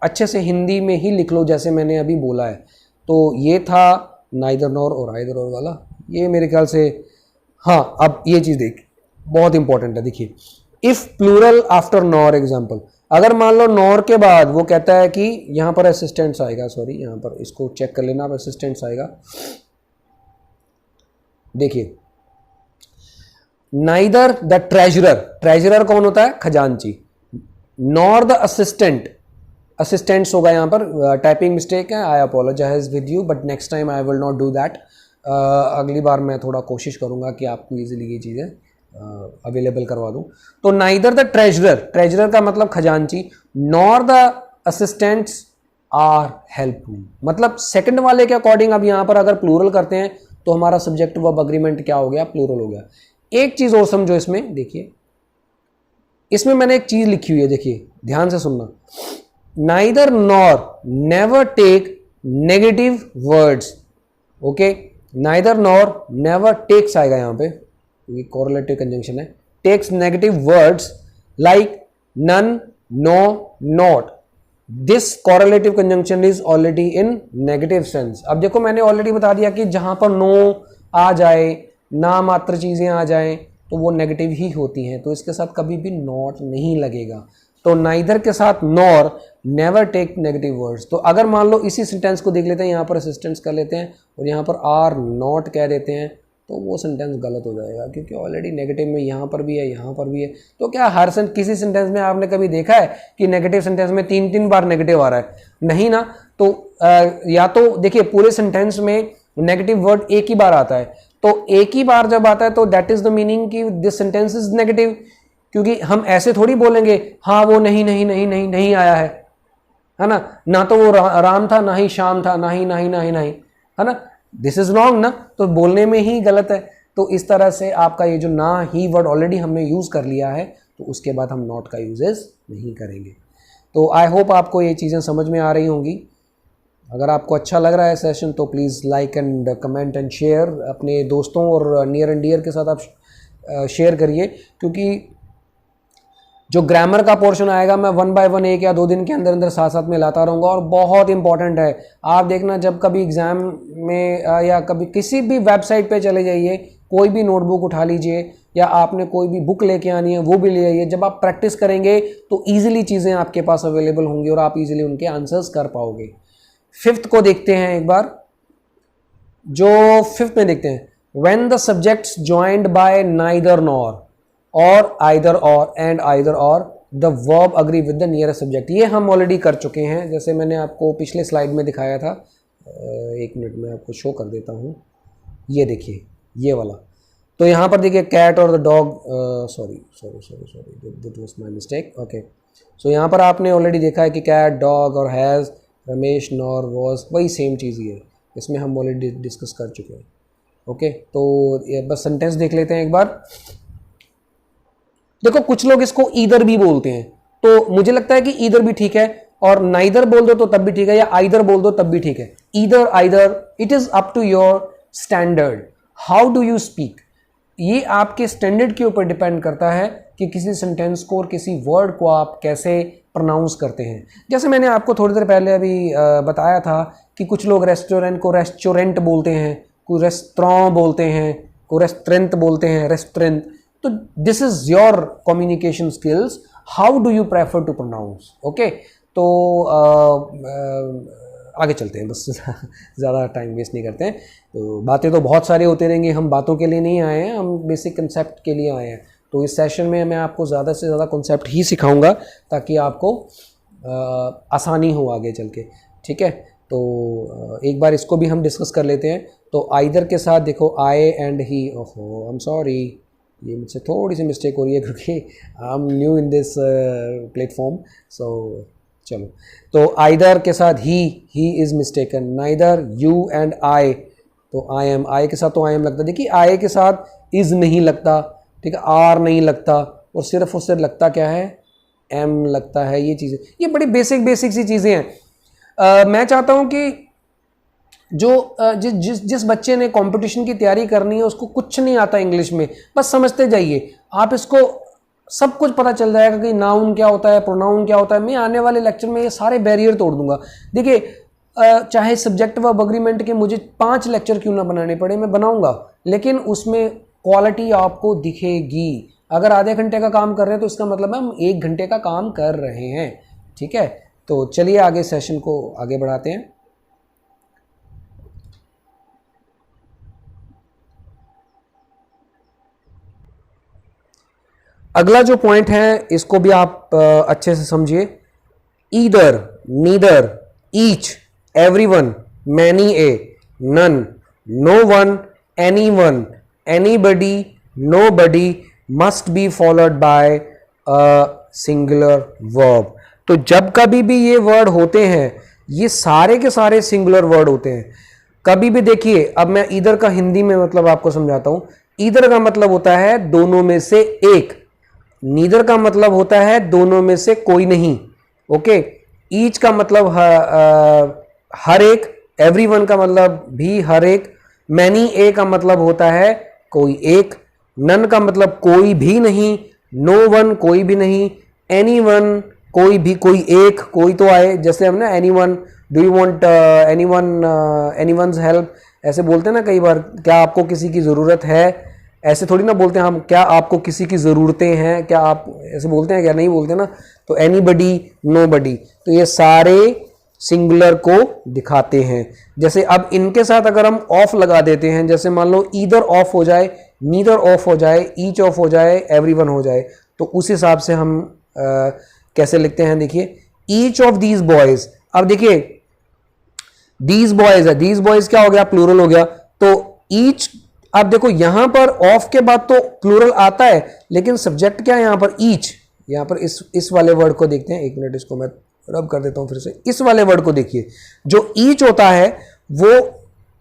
अच्छे से हिंदी में ही लिख लो जैसे मैंने अभी बोला है। तो ये था नाइदर नॉर और आइदर और वाला, ये मेरे ख्याल से, हाँ। अब ये चीज़ देख, बहुत इंपॉर्टेंट है। देखिए, if plural after nor, example, अगर मान लो नॉर के बाद वो कहता है कि यहां पर असिस्टेंट्स आएगा, सॉरी यहां पर इसको चेक कर लेना, आप असिस्टेंट्स आएगा। देखिए, नाइदर द ट्रेजरर कौन होता है, खजांची, नॉर द असिस्टेंट्स होगा, यहां पर टाइपिंग मिस्टेक है, I apologise with you, but next time I will not do that. अगली बार मैं थोड़ा कोशिश करूंगा कि आपको इजीली ये चीज़ें अवेलेबल करवा दूं। तो नाइदर द ट्रेजरर का मतलब खजांची, nor the assistants are helpful. मतलब सेकंड वाले के अकॉर्डिंग अब यहां पर अगर प्लूरल करते हैं तो हमारा सब्जेक्ट वर्ब अग्रीमेंट क्या हो गया, प्लूरल हो गया। एक चीज और समझो इसमें, देखिए इसमें मैंने एक चीज लिखी हुई है, देखिए ध्यान से सुनना, neither nor never take negative words, okay, neither nor never takes आएगा यहां पे, ये कोरिलेटिव कंजंक्शन है, takes negative words like none, no, not, this correlative conjunction is already in negative sense. अब देखो मैंने ऑलरेडी बता दिया कि जहां पर नो आ जाए, ना मात्र चीजें आ जाएं, तो वो नेगेटिव ही होती हैं, तो इसके साथ कभी भी नॉट नहीं लगेगा। तो नाइदर के साथ nor, never take negative words. तो अगर मान लो इसी सेंटेंस को देख लेते हैं, यहाँ पर असिस्टेंस कर लेते हैं और यहाँ पर आर नॉट कह देते हैं, तो वो सेंटेंस गलत हो जाएगा, क्योंकि ऑलरेडी नेगेटिव में यहाँ पर भी है, यहाँ पर भी है। तो क्या हर किसी सेंटेंस में आपने कभी देखा है कि नेगेटिव सेंटेंस में 3-3 बार नेगेटिव आ रहा है? नहीं ना। तो या तो देखिए पूरे सेंटेंस में नेगेटिव वर्ड एक ही बार आता है, तो एक ही बार जब आता है तो दैट इज द मीनिंग कि दिस सेंटेंस इज नेगेटिव, क्योंकि हम ऐसे थोड़ी बोलेंगे हाँ वो नहीं नहीं नहीं नहीं नहीं आया है ना, ना तो वो राम था, ना ही शाम था, ना ही ना ही ना ही ना ही, है ना, दिस इज रॉन्ग ना, तो बोलने में ही गलत है। तो इस तरह से आपका ये जो ना ही वर्ड ऑलरेडी हमने यूज कर लिया है, तो उसके बाद हम नॉट का यूजेस नहीं करेंगे। तो आई होप आपको ये चीज़ें समझ में आ रही होंगी। अगर आपको अच्छा लग रहा है सेशन तो please like and comment and share, अपने दोस्तों और नियर एंड डियर के साथ आप शेयर करिए, क्योंकि जो ग्रामर का पोर्शन आएगा मैं 1 बाय 1 1 या 2 दिन के अंदर अंदर साथ साथ में लाता रहूँगा, और बहुत इंपॉर्टेंट है। आप देखना जब कभी एग्ज़ाम में या कभी किसी भी वेबसाइट पे चले जाइए, कोई भी नोटबुक उठा लीजिए या आपने कोई भी बुक लेके आनी है वो भी ले आइए, जब आप प्रैक्टिस करेंगे तो ईजिली चीज़ें आपके पास अवेलेबल होंगी और आप ईजिली उनके आंसर्स कर पाओगे। 5th को देखते हैं एक बार, जो 5th में देखते हैं, when the subjects joined bye neither nor और आइदर और एंड आइदर और the verb agree with the nearest subject. ये हम ऑलरेडी कर चुके हैं, जैसे मैंने आपको पिछले स्लाइड में दिखाया था। एक मिनट में आपको शो कर देता हूँ, ये देखिए ये वाला। तो यहाँ पर देखिए कैट और the dog, sorry it was my mistake, okay. So यहाँ पर आपने ऑलरेडी देखा है कि कैट, डॉग और हैज़, रमेश, नॉर, वॉज, वही सेम चीज़ ही है, इसमें हम ऑलरेडी डिस्कस कर चुके हैं, ओके। तो बस सेंटेंस देख लेते हैं एक बार। देखो कुछ लोग इसको ईदर भी बोलते हैं, तो मुझे लगता है कि ईदर भी ठीक है, और नाइदर बोल दो तो तब भी ठीक है, या आइदर बोल दो तब भी ठीक है। Either, either, it is up to your standard, how do you speak. ये आपके स्टैंडर्ड के ऊपर डिपेंड करता है कि किसी सेंटेंस को और किसी वर्ड को आप कैसे प्रोनाउंस करते हैं। जैसे मैंने आपको थोड़ी देर पहले अभी बताया था कि कुछ लोग रेस्टोरेंट को रेस्टोरेंट बोलते हैं, कोई रेस्टोरेंट बोलते हैं, कोई रेस्टोरेंट बोलते हैं, रेस्टोरेंट। तो this is your communication skills, how do you prefer to pronounce, okay. तो आगे चलते हैं, बस ज़्यादा टाइम वेस्ट नहीं करते हैं। तो बातें तो बहुत सारी होती रहेंगी, हम बातों के लिए नहीं आए हैं, हम बेसिक कंसेप्ट के लिए आए हैं। तो इस सेशन में मैं आपको ज़्यादा से ज़्यादा कंसेप्ट ही सिखाऊंगा ताकि आपको आसानी हो आगे चल के, ठीक है। तो एक बार इसको भी हम डिस्कस कर लेते हैं। तो आइदर के साथ देखो आई एंड ही, ओहो आई एम सॉरी, ये मुझसे थोड़ी सी मिस्टेक हो रही है क्योंकि I am new in this platform, so चलो। तो आइदर के साथ ही is mistaken, neither, you and I, तो आई एम, आई के साथ तो आई एम लगता है, देखिए आई के साथ इज़ नहीं लगता, ठीक है, आर नहीं लगता, और सिर्फ लगता क्या है, एम लगता है। ये चीज़ें, ये बड़ी बेसिक सी चीज़ें हैं। मैं चाहता हूँ कि जो जिस बच्चे ने कंपटीशन की तैयारी करनी है उसको कुछ नहीं आता इंग्लिश में, बस समझते जाइए, आप इसको सब कुछ पता चल जाएगा कि नाउन क्या होता है, प्रोनाउन क्या होता है। मैं आने वाले लेक्चर में ये सारे बैरियर तोड़ दूंगा। देखिए चाहे सब्जेक्ट वर्ब अग्रीमेंट के मुझे 5 लेक्चर क्यों ना बनाने पड़े, मैं बनाऊंगा, लेकिन उसमें क्वालिटी आपको दिखेगी। अगर आधे घंटे का काम कर रहे हैं तो इसका मतलब है हम 1 घंटे का काम कर रहे हैं, ठीक है। तो चलिए आगे सेशन को आगे बढ़ाते हैं। अगला जो पॉइंट है इसको भी आप अच्छे से समझिए। Either, neither, each, everyone, many a, none, no one, anyone, anybody, nobody must be followed by a singular verb. तो जब कभी भी ये वर्ड होते हैं, ये सारे के सारे सिंगुलर वर्ड होते हैं। कभी भी देखिए, अब मैं ईदर का हिंदी में मतलब आपको समझाता हूं। ईदर का मतलब होता है दोनों में से एक, नीदर का मतलब होता है दोनों में से कोई नहीं। ओके, ईच का मतलब हर एक, एवरीवन का मतलब भी हर एक, मैनी ए का मतलब होता है कोई एक, नन का मतलब कोई भी नहीं, नो वन कोई भी नहीं, एनी वन कोई भी, कोई एक, कोई तो आए, जैसे हम ना anyone, do you want anyone, anyone's help, ऐसे बोलते हैं ना कई बार, क्या आपको किसी की ज़रूरत है, ऐसे थोड़ी ना बोलते हैं हम, क्या आपको किसी की ज़रूरतें हैं, क्या आप ऐसे बोलते हैं, क्या नहीं बोलते ना। तो एनीबडी, नोबडी, तो ये सारे सिंगुलर को दिखाते हैं। जैसे अब इनके साथ अगर हम ऑफ लगा देते हैं, जैसे मान लो ईदर ऑफ हो जाए, नीदर ऑफ हो जाए, ईच ऑफ हो जाए, एवरीवन हो जाए, तो उस हिसाब से हम कैसे लिखते हैं, देखिए ईच ऑफ दीज बॉयज। अब देखिए दीज बॉयज है, दीज बॉयज क्या हो गया, प्लूरल हो गया, तो ईच, अब देखो यहां पर ऑफ के बाद तो प्लूरल आता है, लेकिन सब्जेक्ट क्या है यहां पर, ईच। यहां पर इस वाले वर्ड को देखते हैं, एक मिनट इसको मैं रब कर देता हूं फिर से, इस वाले वर्ड को देखिए, जो ईच होता है वो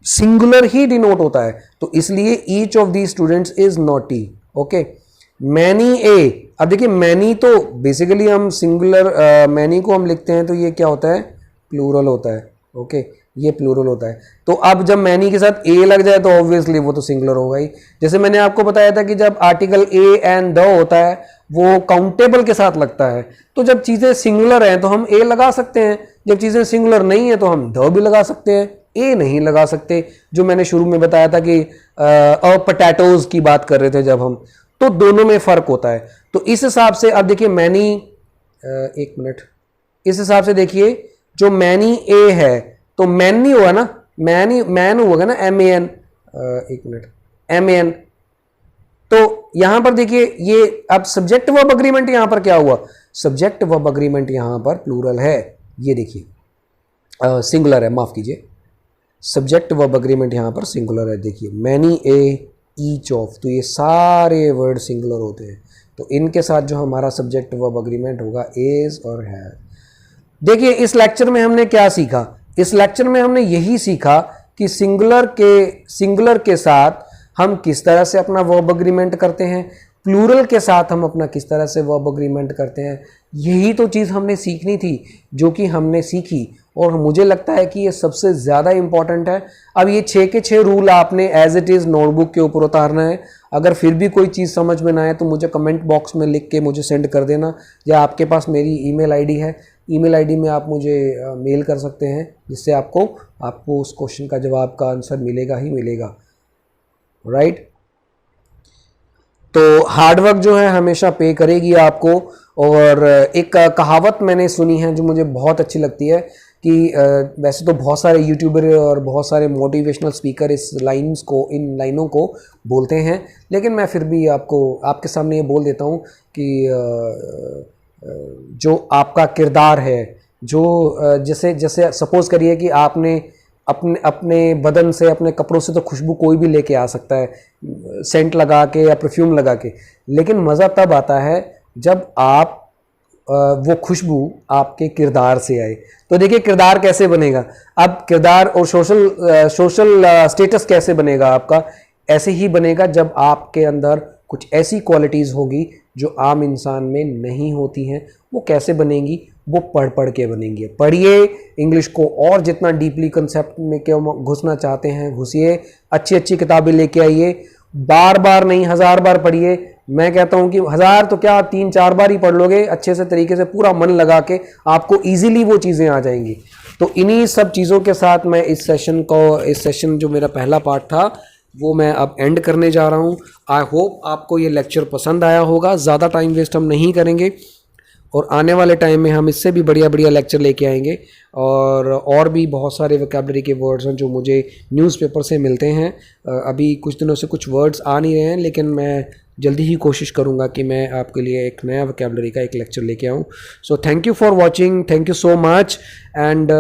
सिंगुलर ही डिनोट होता है, तो इसलिए each of the students is naughty. Okay, many a, अब देखिए मैनी तो बेसिकली हम सिंगुलर, मैनी को हम लिखते हैं तो ये क्या होता है, प्लूरल होता है। ओके, ये प्लूरल होता है, तो अब जब मैनी के साथ ए लग जाए तो ऑब्वियसली वो तो सिंगुलर होगा ही। जैसे मैंने आपको बताया था कि जब आर्टिकल ए एंड द होता है वो काउंटेबल के साथ लगता है, तो जब चीजें सिंगुलर हैं तो हम ए लगा सकते हैं, जब चीजें सिंगुलर नहीं है तो हम द भी लगा सकते हैं, ए नहीं लगा सकते। जो मैंने शुरू में बताया था कि पोटैटोज की बात कर रहे थे जब हम, तो दोनों में फर्क होता है। तो इस हिसाब से अब देखिए मैनी, एक मिनट, इस हिसाब से देखिए जो मैनी ए है तो मैन नहीं हुआ ना, मैन हुआ ना, एम ए एन, एक मिनट, एम ए एन। तो यहां पर देखिए ये अब सब्जेक्ट वर्ब अग्रीमेंट यहां पर क्या हुआ, सब्जेक्ट वर्ब अग्रीमेंट यहां पर प्लूरल है, ये देखिए सिंगुलर है, माफ कीजिए, सब्जेक्ट वर्ब अग्रीमेंट यहां पर सिंगुलर है। देखिए मैनी ए, ईच ऑफ, तो ये सारे वर्ड सिंगुलर होते हैं, तो इनके साथ जो हमारा सब्जेक्ट वर्ब अग्रीमेंट होगा इज और है। देखिए इस लेक्चर में हमने क्या सीखा, इस लेक्चर में हमने यही सीखा कि सिंगुलर के साथ हम किस तरह से अपना वर्ब अग्रीमेंट करते हैं, प्लूरल के साथ हम अपना किस तरह से वर्ब अग्रीमेंट करते हैं। यही तो चीज़ हमने सीखनी थी जो कि हमने सीखी, और मुझे लगता है कि ये सबसे ज़्यादा इंपॉर्टेंट है। अब ये 6 के 6 रूल आपने एज इट इज़ नोटबुक के ऊपर उतारना है। अगर फिर भी कोई चीज़ समझ में ना आए तो मुझे कमेंट बॉक्स में लिख के मुझे सेंड कर देना, या आपके पास मेरी ईमेल आईडी है, ईमेल आईडी में आप मुझे मेल कर सकते हैं, जिससे आपको उस क्वेश्चन का जवाब का आंसर मिलेगा ही मिलेगा, राइट। तो हार्डवर्क जो है हमेशा पे करेगी आपको। और एक कहावत मैंने सुनी है जो मुझे बहुत अच्छी लगती है कि वैसे तो बहुत सारे यूट्यूबर और बहुत सारे मोटिवेशनल स्पीकर इन लाइनों को बोलते हैं, लेकिन मैं फिर भी आपके सामने ये बोल देता हूँ कि जो आपका किरदार है, जो जैसे सपोज़ करिए कि आपने अपने बदन से, अपने कपड़ों से तो खुशबू कोई भी लेके आ सकता है, सेंट लगा के या परफ्यूम लगा के, लेकिन मज़ा तब आता है जब आप वो खुशबू आपके किरदार से आए। तो देखिए किरदार कैसे बनेगा, अब किरदार और सोशल स्टेटस कैसे बनेगा आपका, ऐसे ही बनेगा जब आपके अंदर कुछ ऐसी क्वालिटीज़ होगी जो आम इंसान में नहीं होती हैं। वो कैसे बनेंगी, वो पढ़ के बनेंगी। पढ़िए इंग्लिश को, और जितना डीपली कंसेप्ट में क्यों घुसना चाहते हैं घुसिए, अच्छी किताबें लेके आइए, बार नहीं 1000 बार पढ़िए। मैं कहता हूं कि 1000 तो क्या, 3-4 बार ही पढ़ लोगे अच्छे से तरीके से, पूरा मन लगा के, आपको इजीली वो चीज़ें आ जाएंगी। तो इन्हीं सब चीज़ों के साथ मैं इस सेशन जो मेरा पहला पार्ट था वो मैं अब एंड करने जा रहा हूँ। आई होप आपको ये लेक्चर पसंद आया होगा। ज़्यादा टाइम वेस्ट हम नहीं करेंगे, और आने वाले टाइम में हम इससे भी बढ़िया लेक्चर लेके आएंगे, और भी बहुत सारे वोकैबुलरी के वर्ड्स हैं जो मुझे न्यूज़पेपर से मिलते हैं। अभी कुछ दिनों से कुछ वर्ड्स आ नहीं रहे हैं, लेकिन मैं जल्दी ही कोशिश करूंगा कि मैं आपके लिए एक नया वोकैबुलरी का एक लेक्चर लेके आऊं। So thank you for watching, thank you so much, and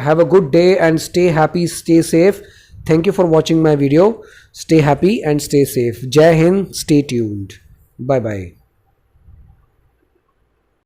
have a good day and stay happy, stay safe. Thank you for watching my video. Stay happy and stay safe. Jai Hind, stay tuned. Bye bye.